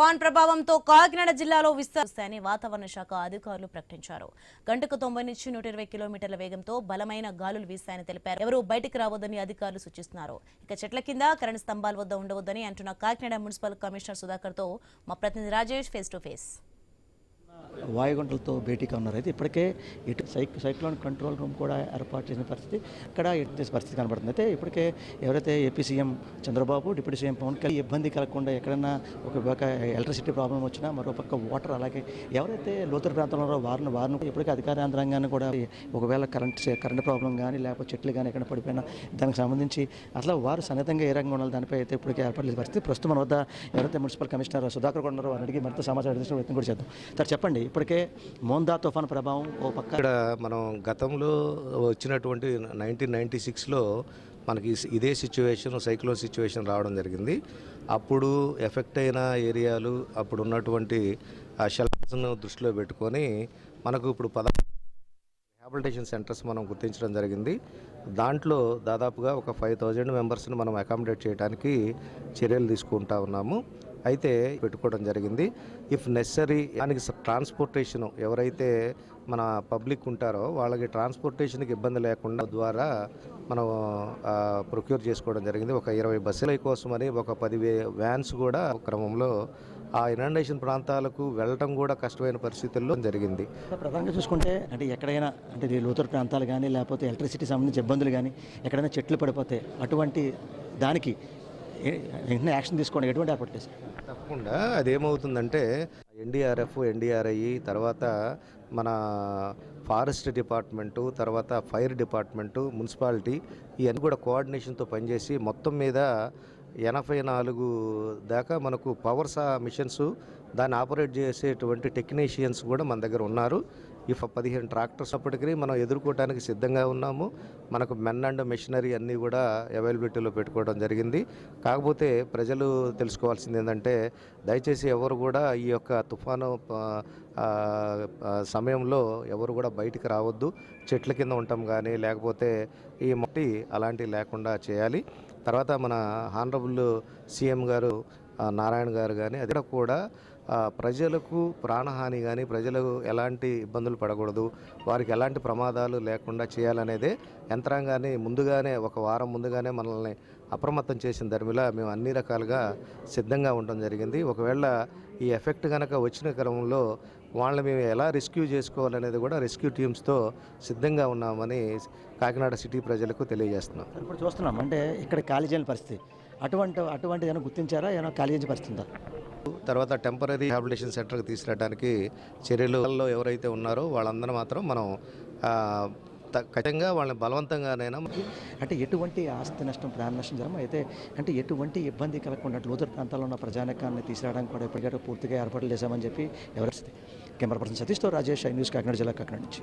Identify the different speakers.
Speaker 1: తుఫాన్ ప్రభావంతో కాకినాడ జిల్లాలో విస్తరిస్తాయని వాతావరణ శాఖ అధికారులు ప్రకటించారు. గంటకు 90 నుంచి 120 కిలోమీటర్ల వేగంతో బలమైన గాలులు వీస్తాయని తెలిపారు. ఎవరూ బయటికి రావద్దని అధికారులు సూచిస్తున్నారు. ఇక చెట్ల కింద కరెంటు స్తంభాల వద్ద ఉండవద్దని అంటున్న కాకినాడ మున్సిపల్ కమిషనర్ సుధాకర్ తో మా ప్రతినిధి రాజేష్ ఫేస్ టు ఫేస్.
Speaker 2: వాయుగుంటలతో భేటీగా ఉన్నారు. అయితే ఇప్పటికే ఇటు సైక్లోన్ కంట్రోల్ రూమ్ కూడా ఏర్పాటు చేసిన పరిస్థితి ఇక్కడ పరిస్థితి కనబడుతుంది. అయితే ఇప్పటికే ఎవరైతే AP CM Chandrababu, deputy CM Pawan Kalyan ఇబ్బంది కలగకుండా ఎక్కడైనా ఒక ఎలక్ట్రిసిటీ ప్రాబ్లం వచ్చినా, మరోపక్క వాటర్, అలాగే ఎవరైతే లోతట్టు ప్రాంతంలో వారిని ఇప్పటికే అధికార యంత్రాంగాన్ని కూడా ఒకవేళ కరెంట్ ప్రాబ్లం కానీ లేకపోతే చెట్లు కానీ ఎక్కడ పడిపోయినా దానికి సంబంధించి అసలు వారు సన్నిహితంగా ఏ రకంగా ఉండాలి దానిపై అయితే ఇప్పటికే ఏర్పాటు చేసిన పరిస్థితి. ప్రస్తుతం మన వద్ద ఎవరైతే మున్సిపల్ కమిషనర్ సుధాకర్ కూడా ఉన్నారో వారిని అడిగి మరింత సమాచారం కూడా చేద్దాం. సార్ చెప్పండి, ఇప్పటికే మోందా తుఫాను ప్రభావం ఓ పక్క
Speaker 3: ఇక్కడ మనం గతంలో వచ్చినటువంటి 1996లో మనకి ఇదే సైక్లోన్ సిచ్యువేషన్ రావడం జరిగింది. అప్పుడు ఎఫెక్ట్ అయిన ఏరియాలు, అప్పుడు ఉన్నటువంటి షెల్టర్స్ను దృష్టిలో పెట్టుకొని మనకు ఇప్పుడు రిహాబిలిటేషన్ సెంటర్స్ మనం గుర్తించడం జరిగింది. దాంట్లో దాదాపుగా ఒక 5000 మెంబర్స్ని మనం అకామిడేట్ చేయడానికి చర్యలు తీసుకుంటా ఉన్నాము. అయితే పెట్టుకోవడం జరిగింది. ఇఫ్ నెసరీ దానికి ట్రాన్స్పోర్టేషన్ ఎవరైతే మన పబ్లిక్ ఉంటారో వాళ్ళకి ట్రాన్స్పోర్టేషన్కి ఇబ్బంది లేకుండా ద్వారా మనం ప్రొక్యూర్ చేసుకోవడం జరిగింది. ఒక 20 బస్సుల కోసమని ఒక 10 వ్యాన్స్ కూడా క్రమంలో ఆ ఇనండేషన్ ప్రాంతాలకు వెళ్ళటం కూడా కష్టమైన పరిస్థితుల్లో జరిగింది.
Speaker 2: ప్రధానంగా చూసుకుంటే అంటే ఎక్కడైనా అంటే లోతట్టు ప్రాంతాలు కానీ లేకపోతే ఎలక్ట్రిసిటీ సంబంధించి ఇబ్బందులు కానీ ఎక్కడైనా చెట్లు పడిపోతే అటువంటి దానికి వెంటనే యాక్షన్ తీసుకోండి, ఎటువంటి ఏర్పాటు చేస్తారు?
Speaker 3: తప్పకుండా అదేమవుతుందంటే ఎన్డీఆర్ఎఫ్, ఎన్డీఆర్ఐ, తర్వాత మన ఫారెస్ట్ డిపార్ట్మెంటు, తర్వాత ఫైర్ డిపార్ట్మెంటు, మున్సిపాలిటీ ఇవన్నీ కూడా కోఆర్డినేషన్తో పనిచేసి మొత్తం మీద 84 దాకా మనకు పవర్స్ మిషన్స్ దాన్ని ఆపరేట్ చేసేటువంటి టెక్నీషియన్స్ కూడా మన దగ్గర ఉన్నారు. ఈ 15 ట్రాక్టర్స్ అప్పటికీ మనం ఎదుర్కోవడానికి సిద్ధంగా ఉన్నాము. మనకు మెన్ అండ్ మెషినరీ అన్నీ కూడా అవైలబిలిటీలో పెట్టుకోవడం జరిగింది. కాకపోతే ప్రజలు తెలుసుకోవాల్సింది ఏంటంటే దయచేసి ఎవరు కూడా ఈ యొక్క తుఫాను సమయంలో ఎవరు కూడా బయటికి రావద్దు. చెట్ల కింద ఉంటాం కానీ లేకపోతే ఈ మట్టి అలాంటివి లేకుండా చేయాలి. తర్వాత మన హానరబుల్ సీఎం గారు నారాయణ గారు కానీ అది కూడా ప్రజలకు ప్రాణహాని కానీ ప్రజలకు ఎలాంటి ఇబ్బందులు పడకూడదు, వారికి ఎలాంటి ప్రమాదాలు లేకుండా చేయాలనేదే యంత్రాంగాన్ని ముందుగానే ఒక వారం ముందుగానే మనల్ని అప్రమత్తం చేసిన ధర్మిలా మేము అన్ని రకాలుగా సిద్ధంగా ఉండడం జరిగింది. ఒకవేళ ఈ ఎఫెక్ట్ కనుక వచ్చిన క్రమంలో వాళ్ళని మేము ఎలా రెస్క్యూ చేసుకోవాలనేది కూడా రెస్క్యూ టీమ్స్తో సిద్ధంగా ఉన్నామని కాకినాడ సిటీ ప్రజలకు తెలియజేస్తున్నాం.
Speaker 2: ఇప్పుడు చూస్తున్నాం అంటే ఇక్కడ ఖాళీ చేయని పరిస్థితి, అటువంటి ఏమైనా గుర్తించారా? ఏమైనా ఖాళీ చేసే పరిస్థితి ఉందా?
Speaker 3: తర్వాత టెంపరీ రిహాబిలిటేషన్ సెంటర్కి తీసుకురావడానికి చర్యలు ఎవరైతే ఉన్నారో వాళ్ళందరూ మాత్రం మనం ఖచ్చితంగా వాళ్ళని బలవంతంగానైనా
Speaker 2: అంటే ఎటువంటి ఆస్తి నష్టం, ప్రాణ నష్టం జరగడం అయితే అంటే ఎటువంటి ఇబ్బంది కలగకుండా లోతట్టు ప్రాంతాల్లో ఉన్న ప్రజానికాన్ని తీసుకురావడానికి కూడా ఇప్పటికే పూర్తిగా ఏర్పాట్లు చేశామని చెప్పి ఎవరి కెమెరా పర్సన్ సతీష్తో రాజేష్, న్యూస్ కాకినాడ జిల్లా కాకినాడ నుంచి.